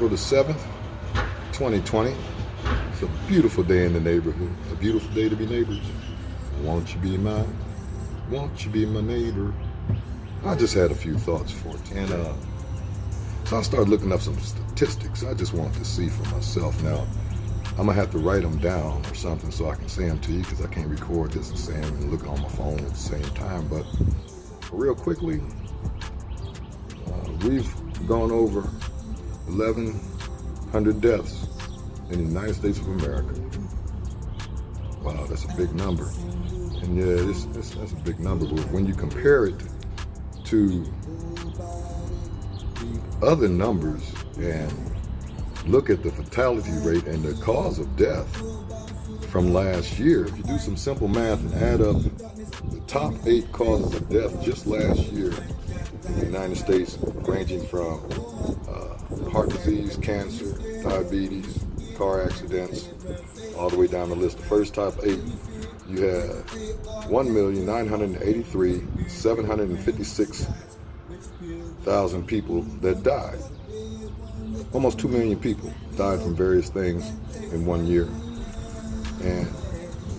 the 7th, 2020. It's a beautiful day in the neighborhood. A beautiful day to be neighbors. Won't you be mine? Won't you be my neighbor? I just had a few thoughts for it. And so I started looking up some statistics. I just wanted to see for myself. Now, I'm going to have to write them down or something so I can say them to you, because I can't record this and say them and look on my phone at the same time. But real quickly, we've gone over 1,100 deaths in the United States of America. Wow, that's a big number. And yeah, that's a big number. But when you compare it to other numbers and look at the fatality rate and the cause of death from last year, if you do some simple math and add up the top 8 causes of death just last year in the United States, ranging from heart disease, cancer, diabetes, car accidents, all the way down the list. The first top 8, you have 1,983,756,000 people that died. Almost 2 million people died from various things in 1 year. And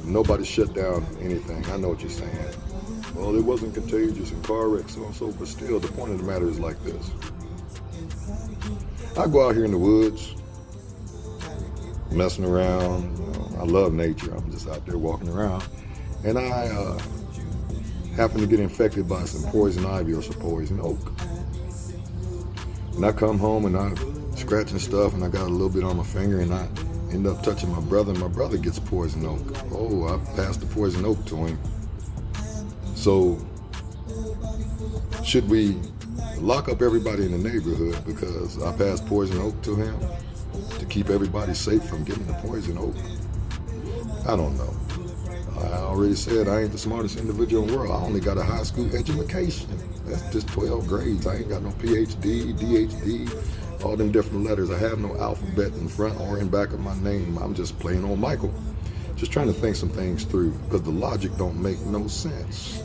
nobody shut down anything. I know what you're saying. Well, it wasn't contagious in car wrecks, so, but still, the point of the matter is like this. I go out here in the woods, messing around. You know, I love nature. I'm just out there walking around. And I happen to get infected by some poison ivy or some poison oak. And I come home and I'm scratching stuff, and I got a little bit on my finger, and I end up touching my brother, and my brother gets poison oak. Oh, I passed the poison oak to him. So, should we lock up everybody in the neighborhood because I passed poison oak to him to keep everybody safe from getting the poison oak? I don't know. I already said I ain't the smartest individual in the world. I only got a high school education. That's just 12 grades. I ain't got no PhD, DHD, all them different letters. I have no alphabet in front or in back of my name. I'm just plain old Michael. Just trying to think some things through, because the logic don't make no sense.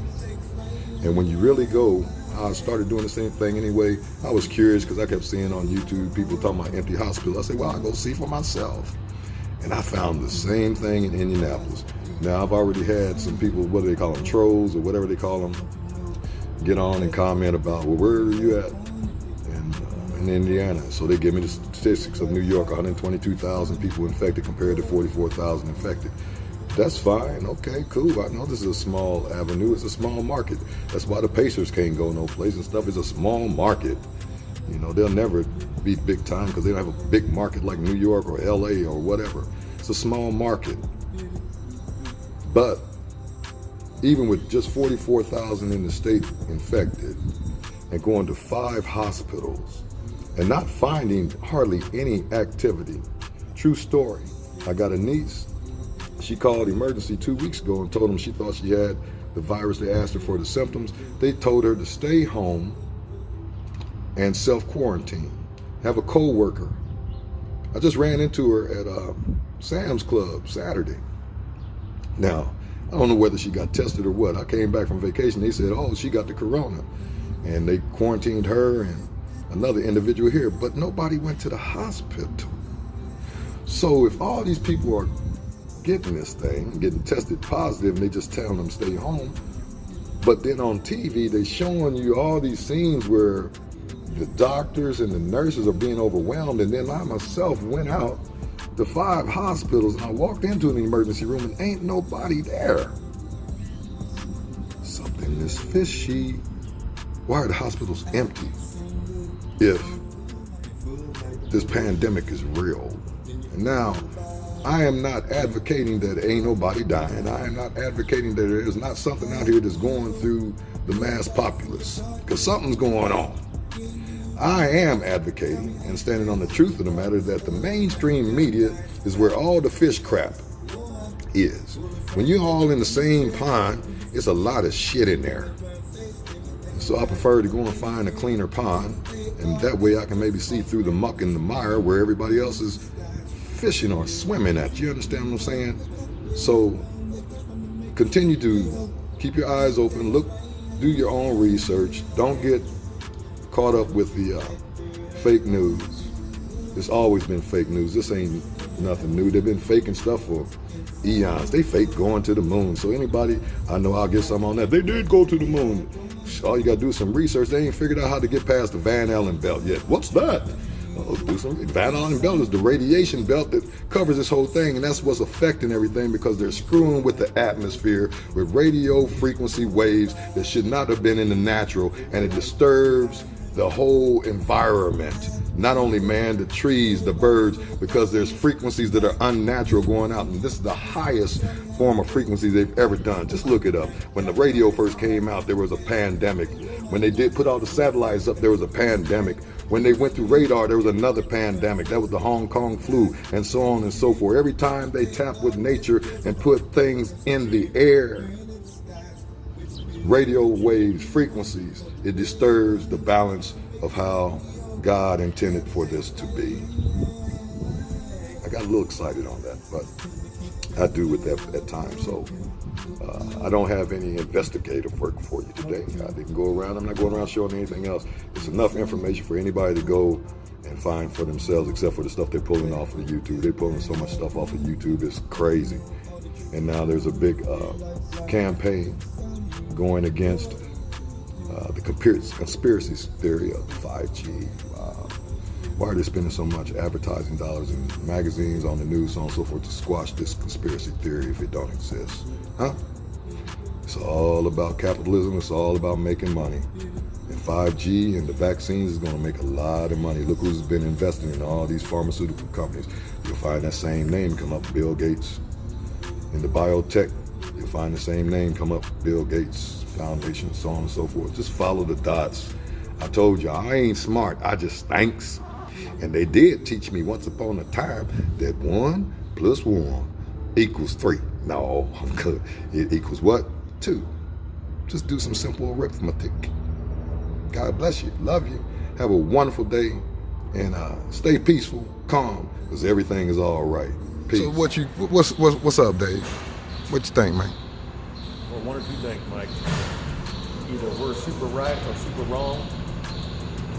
And when you really go, I started doing the same thing anyway. I was curious because I kept seeing on YouTube people talking about empty hospitals. I said, well, I'll go see for myself. And I found the same thing in Indianapolis. Now, I've already had some people, what do they call them, trolls or whatever they call them, get on and comment about, well, where are you at in Indiana? So they give me the statistics of New York, 122,000 people infected compared to 44,000 infected. That's fine. Okay, cool. I know this is a small avenue. It's a small market. That's why the Pacers can't go no place and stuff. It's a small market. You know, they'll never be big time because they don't have a big market like New York or LA or whatever. It's a small market. But even with just 44,000 in the state infected and going to 5 hospitals and not finding hardly any activity. True story. I got a niece. She called emergency 2 weeks ago and told them she thought she had the virus. They asked her for the symptoms. They told her to stay home and self-quarantine. Have a co-worker. I just ran into her at Sam's Club Saturday. Now, I don't know whether she got tested or what. I came back from vacation. They said, oh, she got the corona. And they quarantined her and another individual here. But nobody went to the hospital. So if all these people are getting this thing, getting tested positive, and they just telling them stay home, but then on TV, they showing you all these scenes where the doctors and the nurses are being overwhelmed, and then I myself went out to 5 hospitals, and I walked into an emergency room and ain't nobody there. Something is fishy. Why are the hospitals empty if this pandemic is real? And now, I am not advocating that ain't nobody dying. I am not advocating that there is not something out here that's going through the mass populace, because something's going on. I am advocating and standing on the truth of the matter that the mainstream media is where all the fish crap is. When you're all in the same pond, it's a lot of shit in there. So I prefer to go and find a cleaner pond, and that way I can maybe see through the muck and the mire where everybody else is fishing or swimming at. You understand what I'm saying? So continue to keep your eyes open, look, do your own research. Don't get caught up with the fake news. It's always been fake news. This ain't nothing new. They've been faking stuff for eons. They fake going to the moon. So anybody, I know I'll get some on that. They did go to the moon. All you got to do is some research. They ain't figured out how to get past the Van Allen belt yet. What's that? Do some. Van Allen belt is the radiation belt that covers this whole thing, and that's what's affecting everything because they're screwing with the atmosphere with radio frequency waves that should not have been in the natural, and it disturbs the whole environment. Not only man, the trees, the birds, because there's frequencies that are unnatural going out, and this is the highest form of frequency they've ever done. Just look it up. When the radio first came out, there was a pandemic. When they did put all the satellites up, there was a pandemic. When they went through radar, there was another pandemic. That was the Hong Kong flu, and so on and so forth. Every time they tap with nature and put things in the air, radio waves, frequencies, it disturbs the balance of how God intended for this to be. I got a little excited on that, but I do with that at times. So I don't have any investigative work for you today. I didn't go around. I'm not going around showing anything else. It's enough information for anybody to go and find for themselves, except for the stuff they're pulling off of YouTube. They're pulling so much stuff off of YouTube. It's crazy. And now there's a big campaign going against the conspiracy theory of 5G. Why are they spending so much advertising dollars in magazines, on the news, so on and so forth, to squash this conspiracy theory if it don't exist? Huh? It's all about capitalism. It's all about making money. And 5G and the vaccines is going to make a lot of money. Look who's been investing in all these pharmaceutical companies. You'll find that same name come up, Bill Gates. In the biotech, you'll find the same name come up, Bill Gates Foundation, so on and so forth. Just follow the dots. I told you, I ain't smart. I just thinks. And they did teach me once upon a time that 1 + 1 = 3. No, I'm good. It equals what? 2. Just do some simple arithmetic. God bless you. Love you. Have a wonderful day. And stay peaceful, calm, because everything is all right. Peace. So what's up, Dave? What you think, man? Well, one or two things, Mike. Either we're super right or super wrong.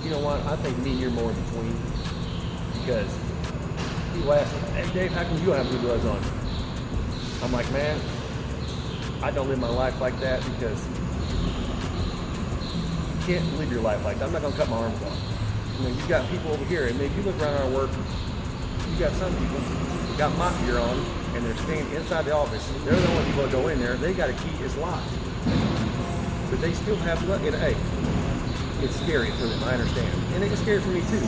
You know what? I think me and you're more in between. Because people ask me, hey Dave, how come you don't have blue gloves on? I'm like, man, I don't live my life like that because you can't live your life like that. I'm not going to cut my arms off. You know, you've got people over here, and if you look around our work, you got some people who got mop gear on, and they're staying inside the office. They're the only people that go in there. They got a key, it's locked. But they still have, and hey, it's scary for them, I understand. And it's scary for me too.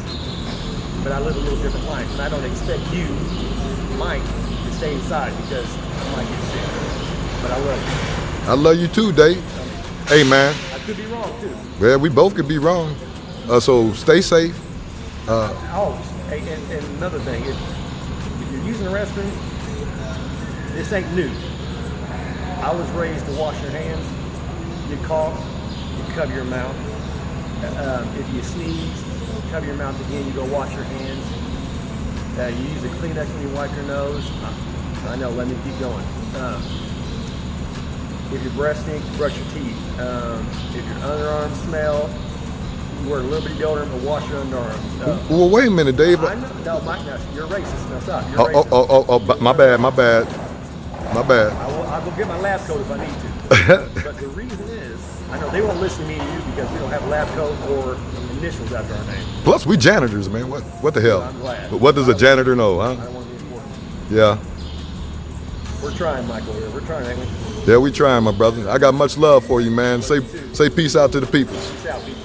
But I live a little different life, and I don't expect you, Mike, to stay inside because I might get sick. But I love you. I love you too, Dave. Hey, man. I could be wrong too. Well, we both could be wrong. So stay safe. Always. Hey, and another thing, if you're using a restroom, this ain't new. I was raised to wash your hands. You cough, you cover your mouth. If you sneeze, cover your mouth again, you go wash your hands. You use a Kleenex when you wipe your nose. I know, let me keep going. If your breath stinks, brush your teeth. If your underarms smell, you wear a little bit of deodorant, but wash your underarms. Well, wait a minute, Dave. I know, no, Mike, no, you're racist. No, stop. You're racist. Oh, my bad. I'll go get my lab coat if I need to. But the reason is, I know they won't listen to me and you because we don't have a lab coat or initials after our name. Plus, we janitors, man. What the hell? I'm glad. But what does a janitor know, huh? I don't want to be important. Yeah. We're trying, Michael. We're trying, ain't we? Yeah, we trying, my brother. I got much love for you, man. Say peace out to the people. Peace out, people.